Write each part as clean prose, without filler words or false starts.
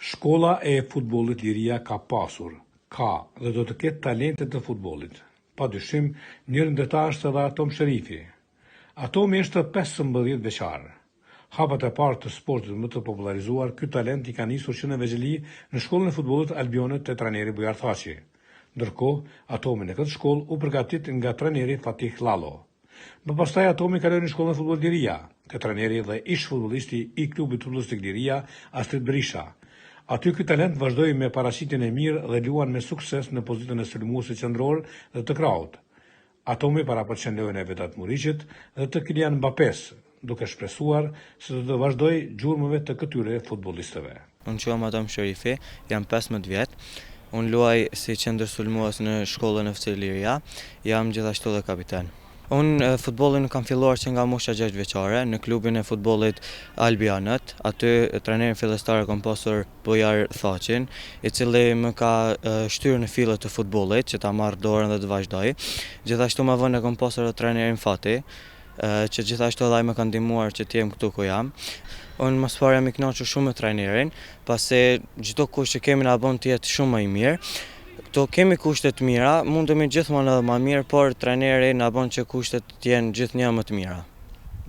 Shkolla e futbollit Liria ka pasur, ka dhe do të ketë talentet të futbollit. Pa dyshim, njërë ndërta është edhe Atom Sherifi. Atomi është 15 veçar. Hapat e parë të sportit më të popularizuar, ky talent i ka nisur që në vegjëli në shkollën e futbollit Albionit të trajneri Bujar Thaçi. Ndërkohë, Atomi në këtë shkollë u përgatit nga trajneri Fatih Lalo. Më pastaj Atomi kaloi në shkollën e futbollit Liria, te trajneri dhe ish futbollisti i klubit futbollistik Liria, Astrid Berisha. Aty ky talent vazhdoi me paraqitjen e mirë dhe luan me sukses në pozitën e sulmuesit qendror dhe të kraut. Atomi parapet lojën e Vedat Muriqit dhe të Kylian Mbappes, duke shpresuar se do të vazhdoj gjurmëve të këtyre futbollistëve. Unë quhem Atom Sherifi, jam 15 vjet. Unë luaj si qendër sulmues në shkollën e FC Liria, jam gjithashtu dhe kapiten. Unë futbollin kam filluar që nga mosha 6 vjeçare në klubin e futbollit Albionit. Aty trajnerin fillestar kam pasur Bujar Thaçin, i cili më ka shtyrë në fillet të futbollit që ta marr dorën dhe të vazhdoj. Gjithashtu më vonë kam pasur trajnerin Fatih, që gjithashtu edhe ai më ka ndihmuar që të jem këtu ku jam. Unë më së jam i kënaqur shumë me trajnerin, pasi çdo kush që kemi na bën të jetë shumë më i mirë. Këto kemi kushtet mira, mundemi gjithmonë edhe më mirë, por trajneri na bën që kushtet të jenë gjithnjë më të mira.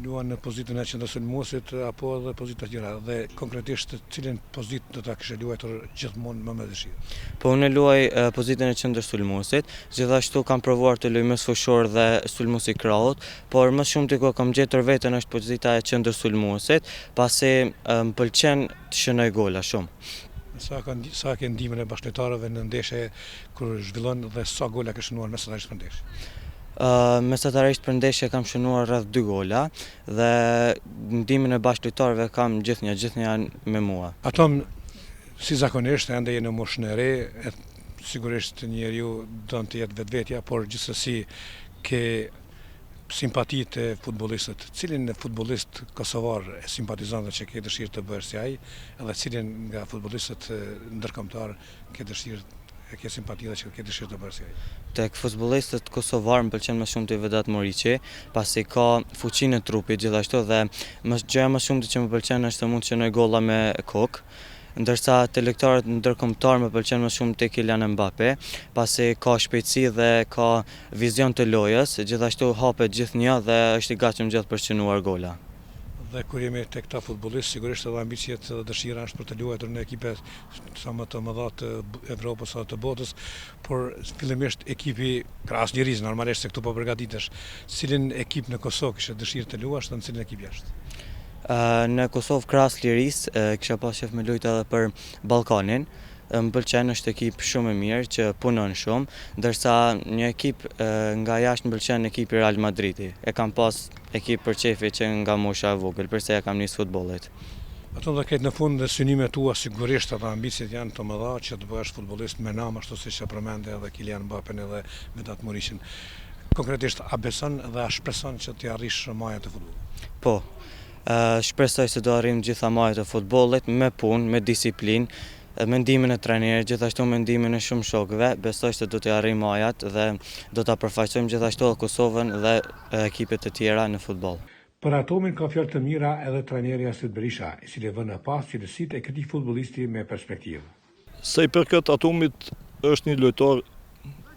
Luan në pozitën e qendërsulmuesit apo edhe pozita tjera dhe konkretisht cilën pozitë do ta kishe luajtur gjithmonë më me dëshirë? Po unë luaj pozitën e qendërsulmuesit, gjithashtu kam provuar të luaj më fushor dhe sulmues i krahut, por më shumë diku kam gjetur veten është pozita e qendërsulmuesit, pasi më pëlqen të shënoj gola shumë. Sa ke ndihmën e bashkëtarëve në ndeshje kur zhvillon dhe sa gola ke shënuar mesatarisht për ndeshje? Mesatarisht për ndeshje kam shënuar rreth 2 gola dhe ndihmën e bashkëtarëve kam gjithnjë me mua. Atom, si zakonisht ende je në moshën e re, sigurisht njeriu don të jetë vetvetja, por gjithsesi ke simpatitë e futbollistët. Cilin futbollist kosovar e simpatizon që ke dëshirë të bësh si ai, edhe cilin nga futbollistët ndërkombëtar ke dëshirë ke simpati dhe që ke dëshirë të bësh si ai? Tek futbollistët kosovar më pëlqen më shumë Vedat Muriqi, pasi ka fuqinë e trupit gjithashtu dhe gjëja më shumë që më pëlqen është të mund të shënoj golla me kokë. Ndërsa te lojtarët ndërkombëtar më pëlqen më shumë te Kylian Mbappé, pasi ka shpejtësi dhe ka vizion të lojës, gjithashtu hapet gjithnjë dhe është i gatshëm gjithë për të shënuar gola. Dhe kur jemi tek këta futbollistë, sigurisht edhe ambiciet dhe dëshira është për të luajtur në ekipe sa më të mëdha të Evropës ose të botës, por fillimisht ekipi krahas Lirisë, normalisht se këtu po përgatitesh. Cilin ekip në Kosovë kishe dëshirë të luash dhe në cilin ekip jashtë? Në Kosovë krahas Lirisë kisha pas qef me luajtë edhe për Ballkanin. Më pëlqen, është ekip shumë i mirë që punon shumë, ndërsa një ekip nga jashtë më pëlqen ekipi Real Madridi. E kam pas ekip për qefi që nga mosha e vogël, përse ja kam nis futbollit. Ato dhe këtë në fund dhe synimet tua sigurisht edhe ambicet janë të mëdha që të bëhesh futbollist me nam, ashtu siç e përmende edhe Kylian Mbappén edhe Vedat Muriqin. Konkretisht a beson dhe a shpreson që të arrish majat e futbollit? Po, shpresoj se do arrim gjitha majat e futbollit me punë, me disiplinë, me ndihmën e trajnerit, gjithashtu me ndihmën e shumë shokëve, besoj se do të arrijmë majat dhe do ta përfaqësojmë gjithashtu Kosovën dhe ekipet e tjera në futboll. Për Atomin ka fjalë të mira edhe trajneri Astrid Berisha, i cili vën në pas cilësitë e këtij futbollisti me perspektivë. Sa i përket Atomit, është një lojtar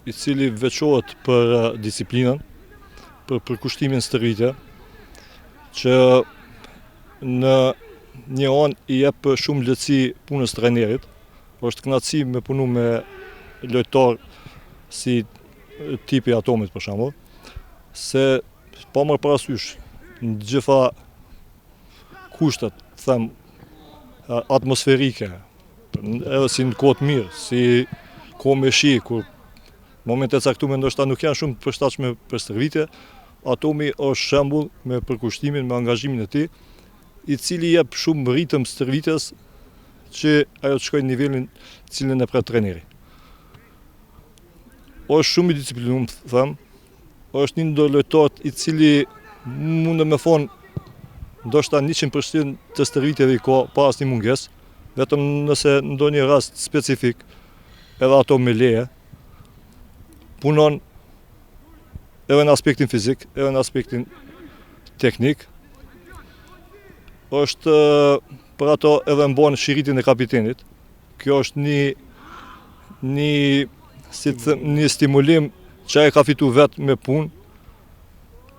i cili veçohet për disiplinën, për përkushtimin stërvitje, që në një anë i jep shumë lehtësi punës trajnerit. Është kënaqësi me punu me lojtar si tipi Atomit për shembull, se pa marrë parasysh në gjitha kushtet, them, atmosferike, edhe si në kohë të mirë, si kohë me shi, kur momente caktuara ndoshta nuk janë shumë të përshtatshme për stërvitje, Atomi është shembull me përkushtimin, me angazhimin e tij, i cili jep shumë ritëm stërvitjes që ajo të shkojë në nivelin cilin e pret trajneri. Është shumë i disiplinuar, them, është një ndër lojtarët i cili mund me thonë ndoshta 100% të stërvitjeve i ka pa asnjë mungesë, vetëm nëse ndonjë rast specifik, edhe ato me leje, punon edhe në aspektin fizik, edhe në aspektin teknik. Është për ato edhe mbon shiritin e kapitenit, kjo është një stimulim që ai ka fitu vetë me punë,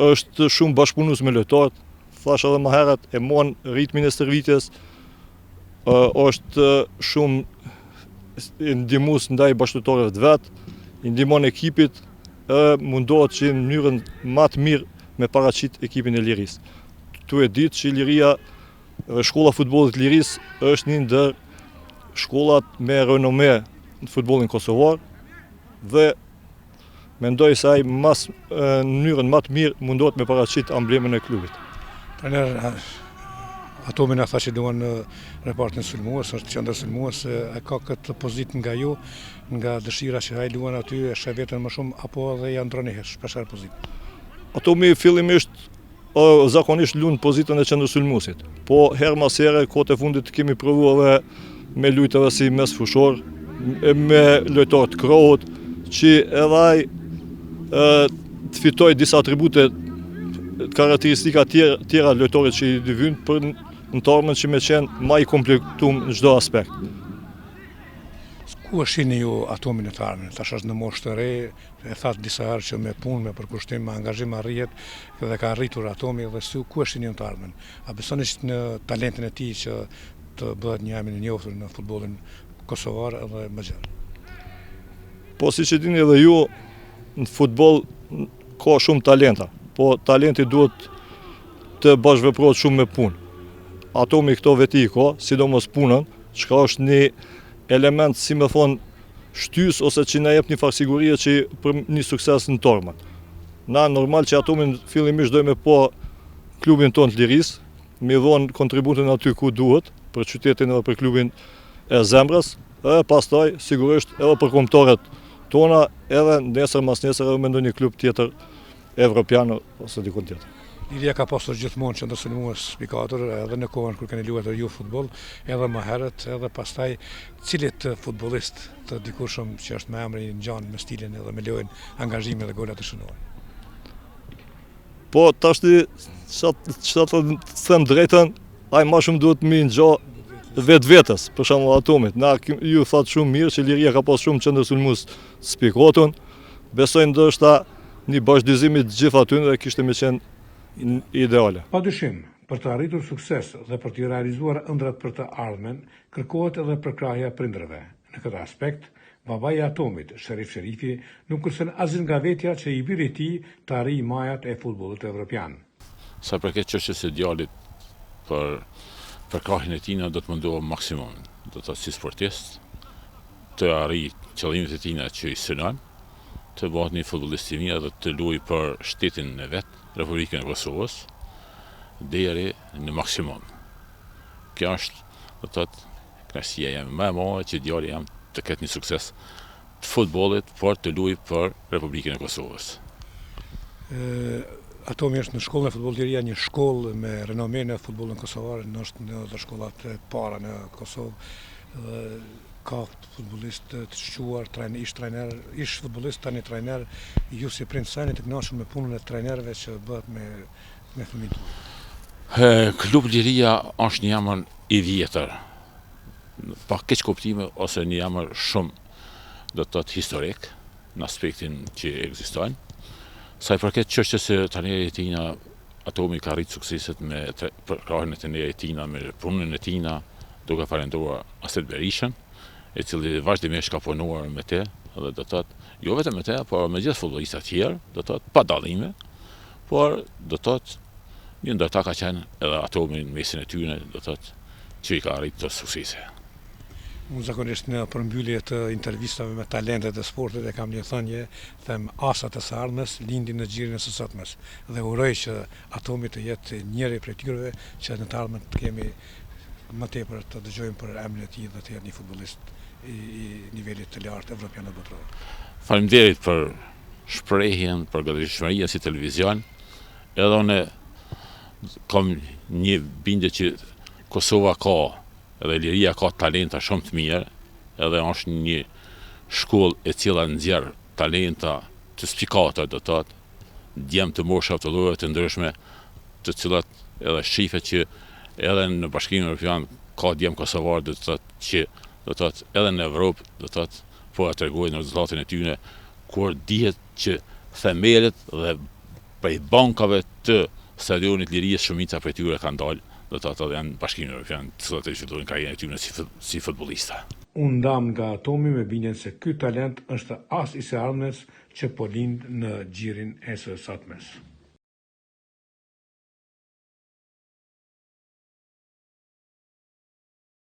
është shumë bashkëpunues me lojtarët, thash edhe më herët, e mon ritmin e stërvitjes, është shumë ndihmues ndaj bashkëtorëve të vet, i ndihmon ekipit, mundohet që në mënyrën më të mirë me paraqit ekipin e Lirisë. Tu e ditë që Liria dhe shkolla futbollit Lirisë është një ndër shkollat me renome në futbollin kosovar dhe mendoj se ai në mënyrën më të mirë mundohet me paraqit amblemën e klubit. Trener, Atomi na tha që duan në repartin sulmues, është qendër sulmues, e ka këtë pozitë nga ju, nga dëshira që ai luan aty, e sheh veten më shumë apo edhe ja ndroni shpeshherë pozitë? Atomi fillimisht zakonisht luan pozitën e qendër sulmuesit, po herë mas here kohët e fundit kemi provuar edhe me lujtave si mes fushor, me lojtarë të krohut, që edhe ai të fitoj disa atribute karakteristika tjera lojtarit që i vynë për në tarmën që me qenë ma i komplektum në çdo aspekt. Ku e shihni ju Atomin e të ardhmen? Tash është në moshë të re, e thatë disa herë që me punë, me përkushtim, me angazhim arrihet dhe ka arritur Atomi dhe ku e shihni ju të ardhmen? A besoni në talentin e tij që të bëhet një emër i njohur në futbollin kosovar edhe më gjerë? Po siç e dini edhe ju, në futboll ka shumë talenta, po talenti duhet të bashkëveprohet shumë me punë. Atomi këto veti i ka, sidomos punën, çka është një element, si me thonë, shtys ose që na jep një farë sigurie që për një sukses në tormën. Na normal që Atomin fillimisht dojmë po klubin tonë të Lirisë, me dhonë kontributin aty ku duhet, për qytetin edhe për klubin e zemrës, e pastaj sigurisht edhe për kombëtarët tona, edhe nesër mas nesër edhe me ndonjë klub tjetër evropian ose dikon tjetër. Liria ka pasur gjithmonë qendër sulmues spikator edhe në kohën kur keni luajtur ju futboll, edhe më herët, edhe pastaj cilit futbollist të dikurshëm që është me emrin e ngjan me stilin edhe me lojën, angazhimin dhe golat të shënuar. Po tashti çfarë të them drejtën, ai më shumë duhet më ngjo vetvetes, për shembull Atomit. Na ju thatë shumë mirë që Liria ka pas shumë qendër sulmues spikator. Besoj ndoshta një bashkëdizim i të gjithë aty dhe kishte më qenë ideale. Padyshim, për të arritur sukses dhe për të realizuar ëndrat për të ardhmen, kërkohet edhe përkrahja e prindërve. Në këtë aspekt, babai i Atomit, Sherif Sherifi, nuk kërcen asgjë nga vetja që i biri i tij të arrijë majat e futbollit evropian. Sa përket çështjes së djalit për përkrahjen e tij, do të mundohem maksimum, do të thotë si sportist, të arrijë qëllimet e tij që i synon, të bëhet një futbollist i mirë dhe të luajë për shtetin e vet, Republikën e Kosovës, deri në maksimum. Kjo është, do të thotë, kënaqësia jam më e madhe që djali jam të ketë një sukses të futbollit, por të luajë për Republikën e Kosovës. Atomi është në shkollën e futbollit Liria, një shkollë me renome në futbollin kosovar, është në shkollat e para në Kosovë. Ka futbollist të shquar, ish futbollist, tani trajner, ju si prind sajni të kënaqur me punën e trajnerëve që bëhet me fëmijët tuaj. Klubi Liria është një emër i vjetër, pa keq kuptime ose një emër shumë, do të thotë historik, në aspektin që ekziston. Sa i përket çështjes së trajnerit e tij, Atomi ka arritur sukseset me përkrahjen e trajnerit e tij, me punën e tij, duke falenderuar Asset Berishën, i cili vazhdimisht ka punuar me te, dhe do të thotë, jo vetëm me te, por me gjithë futbollistat tjerë, do të thotë, pa dallime, por do të thotë, një ndër ta ka qenë edhe Atomi në mesin e tyre, do të thotë, që i ka arritur suksese. Unë zakonisht në përmbyllje të intervistave me talentet e sportit e kam një thënie, them asat e së ardhmes lindin në xhirin e së sotmes dhe uroj që Atomi të jetë njëri prej tyre që në të ardhmen të kemi më tepër të dëgjojmë për emrin e tij dhe të jetë një futbollist i nivelit të lartë evropian dhe botror. Faleminderit për shprehjen, për gatishmërinë si televizion. Edhe unë kam një bindje që Kosova ka, edhe Liria ka talenta shumë të mirë, edhe është një shkollë e cila nxjerr talenta të spikata, do të thotë, djem të moshave të llojeve të ndryshme, të cilat edhe shifet që edhe në Bashkimin Evropian ka djem kosovar, do të thotë, që do të thotë edhe në Evropë, do të thotë po ja tregojnë rezultatin e tyre, kur dihet që themelet dhe prej bankave të stadionit Lirisë shumica prej tyre kanë dalë, do të thotë janë bashkimin evropian, të cilët e fillojnë karrierën e tyre si futbollista. Unë ndam nga Tomi me bindjen se ky talent është as i së ardhmes që po lind në gjirin e së satmes.